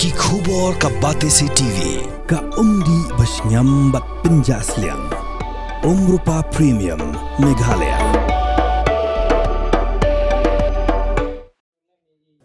Ki khubor ka Batesi TV. Ka umdi basnyam bat penjaslian. Rupa Premium Meghalaya.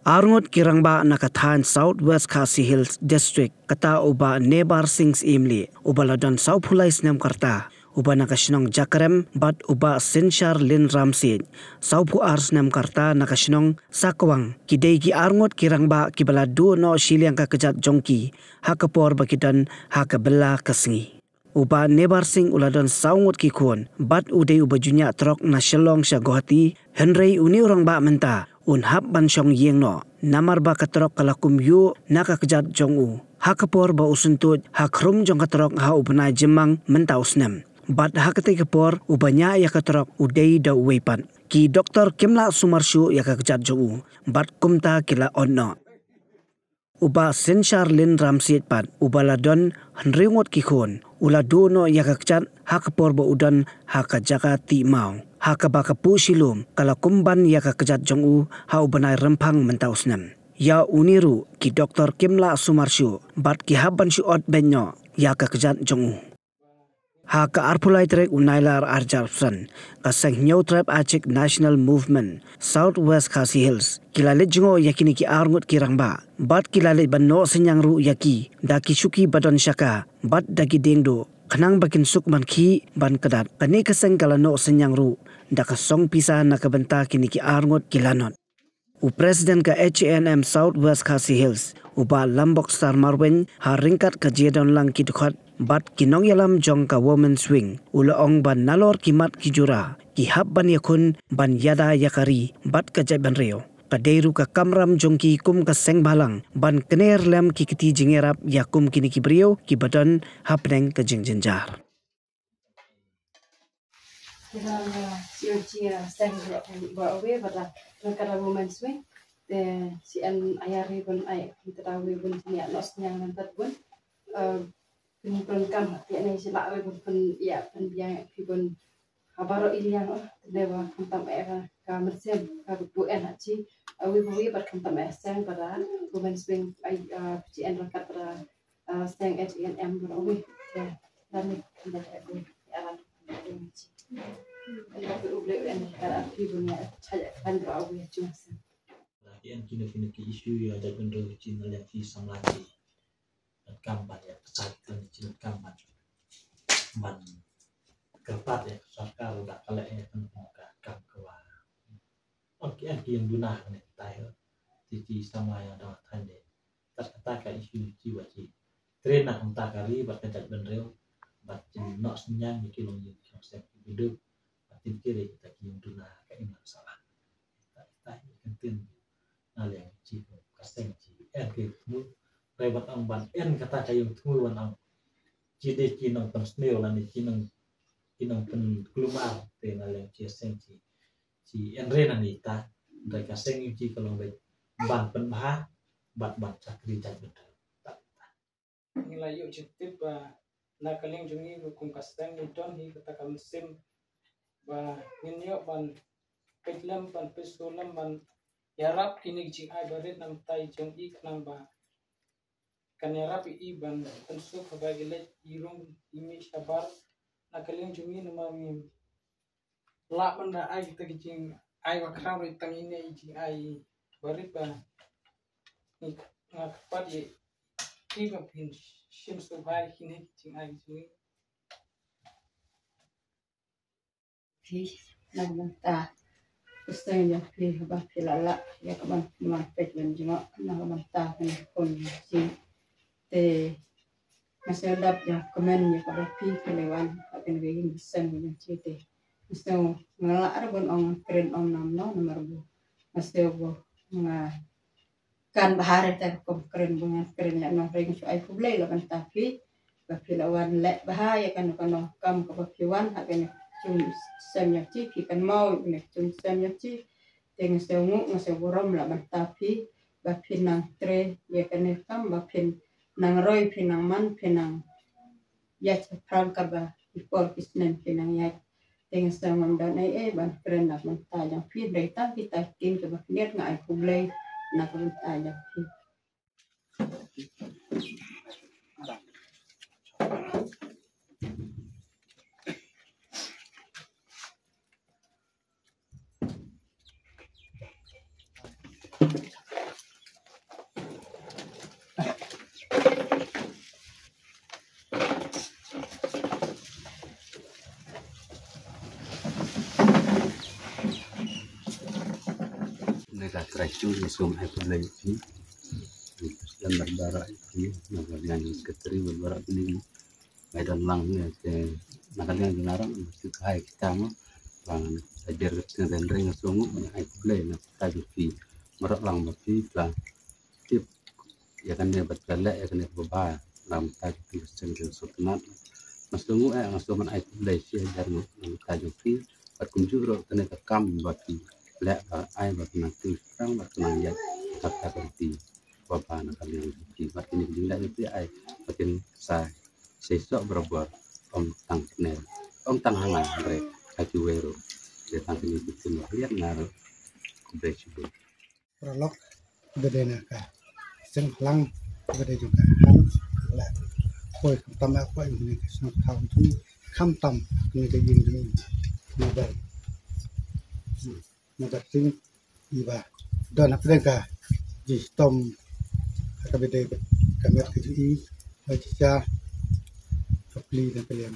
Arngot kirangba nakathan Southwest Khasi Hills District kata uba Nebar Sings Imli uba ladan Southulais nem karta uba nakashinong Jakarem bat uba Sinshar Lin Ramsid Sauphu Ars nem karta nakashinong Sakwang kidai ki arngot kirangba kibala du no shiliang ka kejat jongki hakapor bakidan hakabela kasingi uba Nebar Sing uladon saungot ki kuon bat udai uba junya trok na shalong sya gohati Henry uni orang ba menta un hap ban syong yeng no namar ba katrok kalakum yu nakakejat jongu hakapor ba usuntut hakrum jong katrok ha ubna jemang mentausnem bat hakate kapor ubanya ya katrok udai da wepan ki Dr. Kimla Sumarshu ya kakejat jongu bat kumta kila onno uba Sinshar Lin Ramsid pat ubaladon henringot kikon ulado no ya kakejat hakapor ba udan hakajaka ti mau hakabaka pu silum kala kumban ya kakejat jongu ha ubanai rempang mentausnem ya uniru ki Dr. Kimla Sumarshu bat ki haban syuot benyo ya kakejat jongu ha ka arpulai trek unailar arjarpsan ka seng new tribe achik national movement Southwest Khasi Hills kilalit jongo yakini ki arngut kirangba bat kilalit banno senyang ru yaki daki syuki badon syaka bat daki dengdo kanang bakin suk ban ki ban kedat kani keseng kalano senyang ru daka song pisa nakabenta kini ki arngot kilanot u president ka HNM Southwest Khasi Hills uba Lambok Star Marwen ha ringkat ka jedon lang ki dukhat bat kinong yalam jong ka women's wing ula ong ban nalor kimat ki jura ki hab ban yakun ban yada yakari bat ka jaban reo kadeiru ka kamram jongki kum ka seng balang ban kener lem ki kiti jingerap yakum kini ki brio ki badan hapneng ka jingjenjar si seng ba awe pada kada women's wing de si an ayari bun ay tawe bun ni los nyang nantat bun pun kam ya nei sila awe bun ya pun biang pun habaro iliang dewa kantam era ka mersem ka bu en hachi awe bar kantam seng pada women's wing ay si an rakat pada seng HNM bun awe ya dan ni kada awe aran perhatian kini ke isu ya ada benda Cina yang di samlati dan kambat ya kesatuan Cina kambat man kerpat ya sarkar udah kalau ya tentang kam kewa oke yang guna nih tayo cici sama yang ada tanda kata ke isu jiwa ci tren nak entah kali berkejat benrel bat nak senyang di kilong yang konsep hidup batin kiri kita yang guna ke iman salah kita kentin yang cipu kaseng ci ke mu lewat ang ban kata kayong tunggu wanang cide kinong pensneo lan kinong pen global tenal yang ciaseng ci rena nita dari kaseng ci kalau baik ban penbah bat cakri cat betul nilai yuk citip na kaling jungi hukum kasteng idon hi kata kamsim ba ninyo ban petlam ban pesulam ban yarap kini jing ai barit nam tai jong ik nang ba kan yarap I ban pensu kabagile irung imi sabar na kaling jungi namami la banda ai kita jing ai wakram ritang ini jing ai barit ba ni ngapat ye kiba pin shim subhai kini jing ai jungi nagmenta gusto niya ba pilala ya kaman mapet man jima na manta kon si te masadap ya komen ya kada pi kelewan akan giging bisan ni cite gusto ngala arbon ong kren ong namno nomor bu gusto bo nga kan bahare ta kom kren bunga kren ya no ring ai publay laban tapi ba pilawan le bahaya kan kam ka piwan akan chung semyak ci kan mau nek chung semyak ci teng seungu ngase borom la tapi ba pinang tre ya kan kam ba pin nang roy pinang man pinang ya prang ka ba ipor kisnen pinang ya teng seungu dan ban keren nak menta yang pi berita kita kin ke ba net ngai publay nak menta yang pi Racun Islam Apple ini dan berbara ini yang sekretari berbara ini medan langnya ke nakalian dilarang mesti kai kita mah bang ajar dengan ring sungu Apple na tadi fi merak lang mati lah tip ya kan dia berkala ya kan berbara lam tadi fi sendiri sultanat masungu masuman Apple sih ajar tadi fi berkunjung ke kam bagi lek ai bak nanti sekarang bak nanya kata berarti bapa nak kalian di bak ini tidak itu ai makin saya sesok berbuat tang nel tang hangan mereka kaju wero dia tang ini itu lihat naro kompleks prolog bedena ka seng lang beda juga han lek koi tam aku ini kesana tahu tu kam tam ini jadi ini modal sing iba dan apa dengar di tom akabede kamer kejui baca kapli dan kalian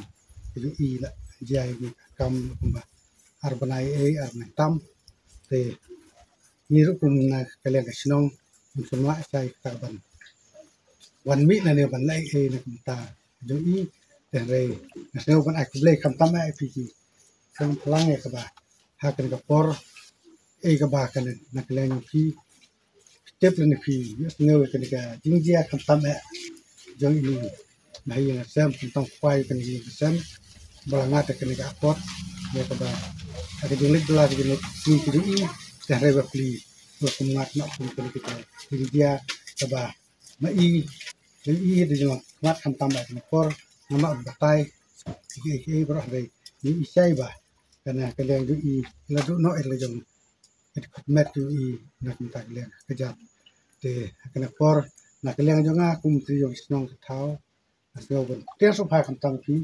kejui lah jai ni kam kumba arbanai arbanai tam te niru kumna kalian kesenong semua saya kaban wan mi na ne ban lai na kumta kejui dan re naseu ban akble kam tam ai piji sang pelang ya kaba hakan kapor kebahakan nak lain pi step ni pi neu kan ka jingjia kan tam jong ini mai yang sam tentang fai kan ini sam balangat kan ka pot ya ka ba ada jenglik belas ni ni dah reba pli berkumat nak pun kan kita jingjia ka ba mai i de jong mat kan tam kan por nama batai ke berah dei ni isai ba karena kalian i ladu no jong met tu i nak minta kalian kejap te kena por nak kalian jonga kum tu jong senong thau asno bon tiang sofa kam tang pi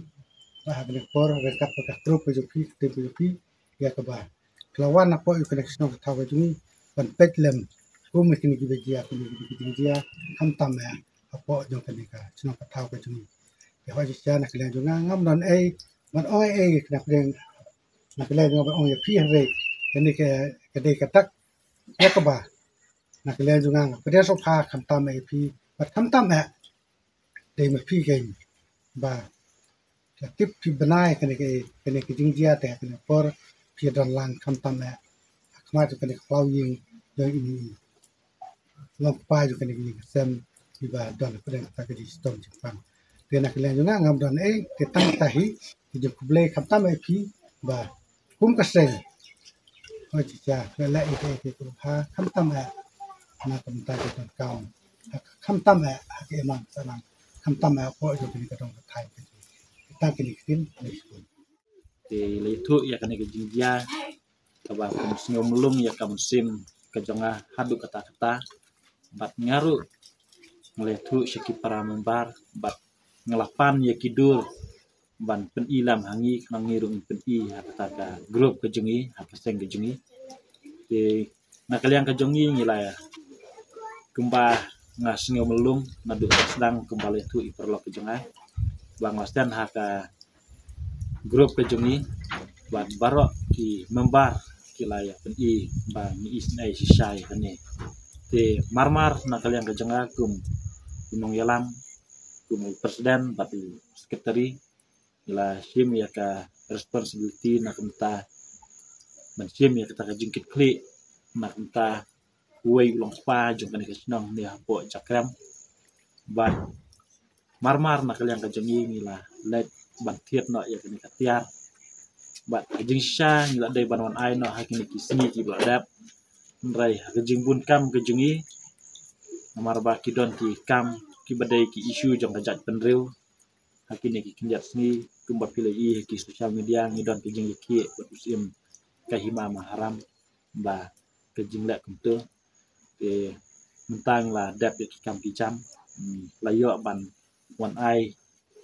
ba kena por rekat ka trup jo pi te pi ya ka ba lawan apa yu kena senong thau ba juni ban petlem kum kini ki bejia kini dia kam tam ya apa jong kena ka senong thau ba juni ya ho ji nak kalian jonga ngam non man oi kena kalian jonga ba oi pi re kini ke kedai katak ya keba nak kalian juga pada sofa kamtam pi bat kamtam dei me pi gain ba tip pi benai kene ke jingjia te kene por pi dan lang kamtam akma tu kene klau ying yang ini lok pa ju kene ni sem ba dan pada tak di stom Jepang dia nak kalian juga ngam dan ke tang tahi di kuble kamtam pi ba kum kaseng oh cica lelak itu ha kam tam nak minta kita kau kam tam ke emang senang kam tam apa itu kini kadang Thai kita kini tin di leitu ya kan ke jingjia kaba musim melung ya ka musim kejonga hadu kata-kata bat ngaru ngeletu syaki para membar bat ngelapan ya kidur ban pen ilam hangi nang ngirung pen i kata ka grup kejengi apa seng kejengi di nak kalian kejengi ngilai kumba ngasngo melung nadu sedang kembali tu iperlo kejengai bang wasdan haka grup kejengi ban barok ki membar kilaya pen i bang isnai sisai kane te marmar nak kalian kejenga kum gunung yalam kum presiden batu sekretari ila sim ya ka responsibility nak minta mensim ya kita jingkit klik nak minta kuai ulang spa jong kan kesnong ni hapo cakram ban marmar nak kalian kajengi ngila let ban tiet no ya kan katiar ban jing sha ngila dai ban wan ai no hakini kisni ki bladap rai kajing bun kam kajengi namar ba kidon ki kam ki badai ki isu jong kajat penreu hakini ki kinjat sni kumba pilih ki sosial media ngidon ke jing ki usim kahima maharam ba ke jing lek kumte ke mentang la dap ki kam ki jam layo ban wan ai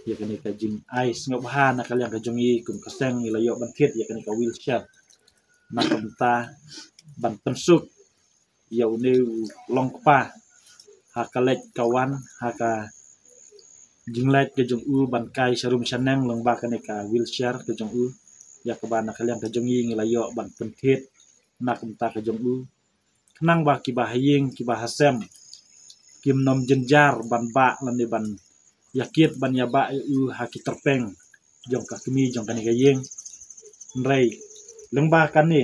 ya kini ke jing ai ngop ha na kalian ke jongi kum keseng layo ban kit ya kini ka wheelchair na kumta ban pensuk ya une long pa hakalek kawan haka jinglet ke jong u ban kai sharum shanang lengba kaneka wheelchair ke jong u ya ke bana kalian ke jongi ngelayo ban pentit nak umta ke jong u kenang ba ki ba haying ki ba hasem kim nom jenjar ban ba lan ni ban yakit ban ya ba u ha ki terpeng jong ka kemi jong kan haying rei lengba kan ni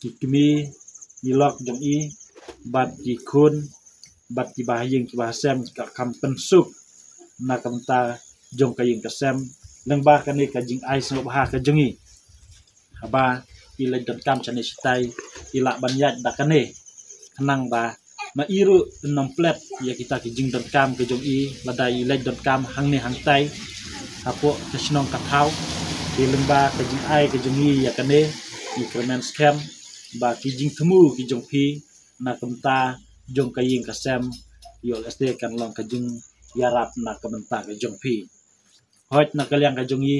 ki kemi yilok jong i bat ki kun bat ki ba haying ki ba hasem ka kam pensuk na kamta jong ka ying kasem lengba kan ni ka jing ai sngop ha ka jengi haba ila dan chane sitai ila banyat dakane kenang ba ma iru enam plat ya kita ki jing dan ke jong i ladai ila dan hang ni hang tai apo kesnong kathau di lemba ke jing ai ke jong i ya kane ni kremen scam ba ki jing temu ki jong pi na kamta jong ka ying kasem yol sd kan long ka jing yarap na kamta ke jong pi hot na kalyang ka jong i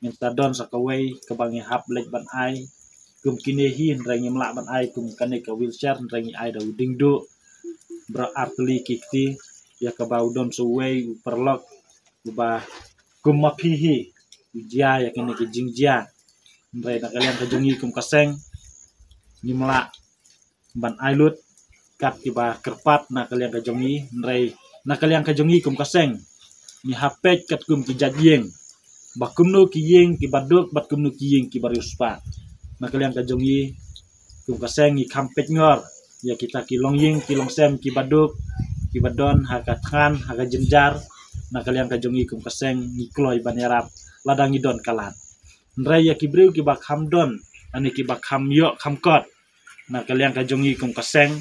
minta don sakawai kebangi hap lek ban ai kum kini hin rangi melak ban ai kum kane ka wheelchair rangi ai da uding do bra artli kikti ya ka bau don suwei perlok ba kum mapi hi ujia ya kene ke jingjia ndrai na kalian ka jongi kum kaseng ni melak ban ai lut kat ki ba kerpat na kalian ka jongi ndrai na kalian ka jongi kum kaseng ni hapet kat kum ki jadjeng bakum no ki yeng ki baduk bat kum no ki yeng ki bariuspa na kalian ka jongi kum kaseng ni kampet ngor ya kita ki long yeng ki long sem ki baduk ki badon ha ka than ha ka jenjar na kalian ka jongi kum kaseng ni kloi banyarap ladang idon kalat ndrai ya ki breu ki ba kham don ani ki ba kham yo kham kot na kalian ka jongi kum kaseng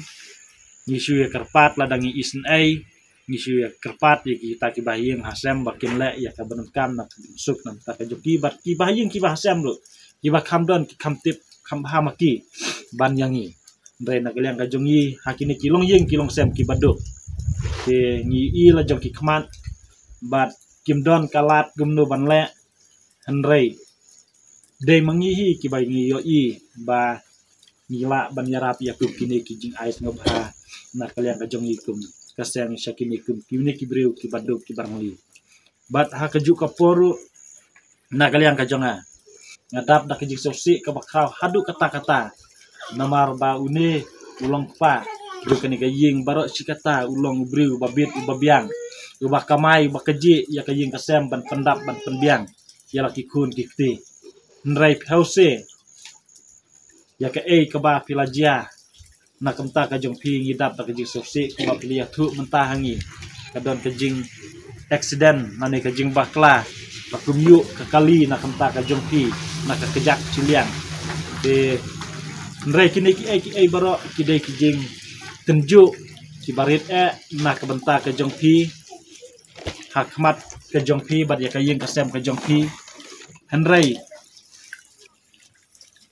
ni shu ya kerpat ladang isen ai ni shu ya kerpat ya kita ki bahiyeng hasem bakin le ya ka benengkam na suk na ta ka joki bat ki bahiyeng ki bahasem lu ki ba kham don ki kham tip kham ha maki ban yangi ndrai na kalian ka jongi hakini ki long yeng ki long sem ki baduk ke ni i la jong ki khmat bat kim don kalat gumnu ban le handrei de mangi hi ki bai ngi yo i ba ngila ban yarap ya kum kini ki jing ais ngob ha na kalian ka jong i kum kaseng syakini kum kini ki breu ki baduk ki barngli bat ha ka ju ka poru na kalian ka jonga ngadap da ki jing sosi ka bakraw hadu kata-kata namar ba une ulong pa jo kani ka ying baro sikata ulong breu babit ubabiang ubah kamai bakaji ya ka ying kasem ban pendap ban penbiang ya laki kun kikti nrai hause ya ka ka ba pilajia na kamta ka jong pi ngidap ta ka jing sosi ka ba pilia thu mentah hangi ka don ka jing accident nani ka jing bakla bakum yu ka kali na kamta ka jong pi na ka kejak cilian de nrai kini ki baro ki dei ki jing tenju ki barit na ka benta ka jong pi hakmat ke jong pi bat ya ka ying kasem ke jong pi henrei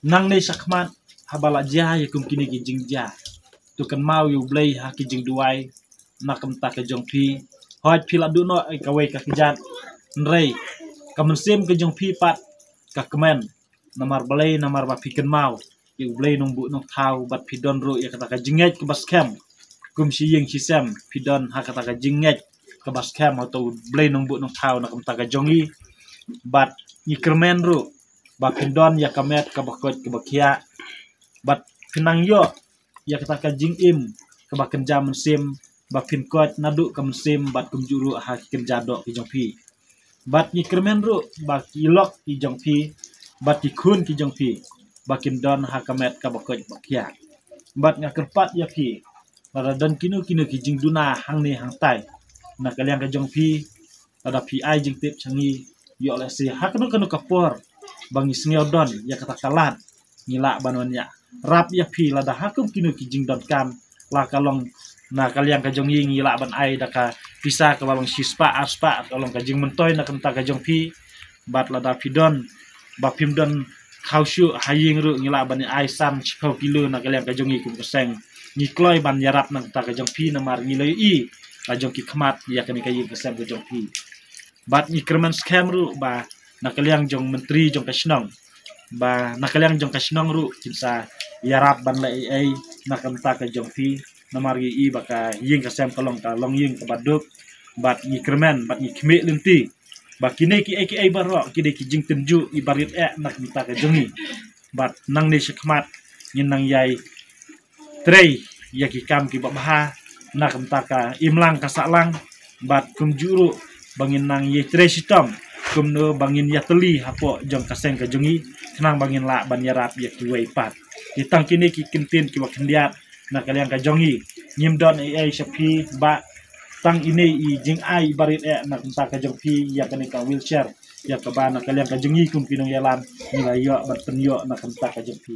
nang ne sakmat habala ja ya kum kini ki jing ja tu kan mau yu blai ha ki jing duai na kam ta ke jong pi hoj pila du no ka wei ka kijat henrei kam sim ke jong pi pat ka kemen namar blai namar ba piken mau yu blai nong bu nong thau bat pidon ru ya kata ka jinget ke baskem kum si ying si sem pidon ha kata ka jinget ke baskem atau blai nong bu nong thau na kam ta ka jongi bat ni kermen ru ba pindon ya kamet ka bakot ke bakia bat pinang yo ya kata ka jing im ke ba kenja mensim ba pinkot nadu ka mensim bat kum juru ha kerja do ki jong pi bat ni kermen ru ba kilok ki jong pi bat ki kun ki jong pi ba kindon ha kamet ka bakot bakia bat nga kerpat ya pi pada dan kinu ki jing duna hang ni hang tai na kalian ka jong pi ada pi ai jing tip changi yo le si hakno kanu kapor bangi sniodon ya kata kalat ngila banonnya rap ya pi lada hakum kinu ki jing don kam la kalong na kalian ka jong ying ngila ban ai da ka pisa ka balong sispa aspa kalong ka jing mentoy na kanta ka jong pi bat lada pidon ba pimdon khaushu haying ru ngila ban ai sam chikau kilo na kalian ka jong yi kum keseng ni kloi ban yarap na kanta ka jong pi na mar ngiloi i la jong ki khmat ya kani ka ying kesem ka jong pi bat ni kerman scam ru ba nakaliang jong menteri jong kasnong ba nakaliang jong kasnong ru kinsa yarap ban la ai nakamta ka jong pi namari i baka ying kasem kalong ka long ying ka baduk bat ni kerman bat ni khme lenti ba kine ki ai baro kide ki jing tenju i barit nakamta ka jongi bat nang ne shikmat nyin nang yai trei ya ki kam ki baha na kam taka imlang kasaklang bat kum juru bangin nang ye trei sitom kum no bangin ya teli hapo jong kaseng ka jongi kenang bangin la ban yarap ya ki wei pat ditang kini ki kintin ki wakendiat na kalian ka jongi nyim don ai shapi ba tang ini i jing ai barit na kumta ka jong pi ya kani ka wheelchair ya ka ba na kalian ka jongi kum pinong yalan ni la yo bat penyo na kumta ka jong pi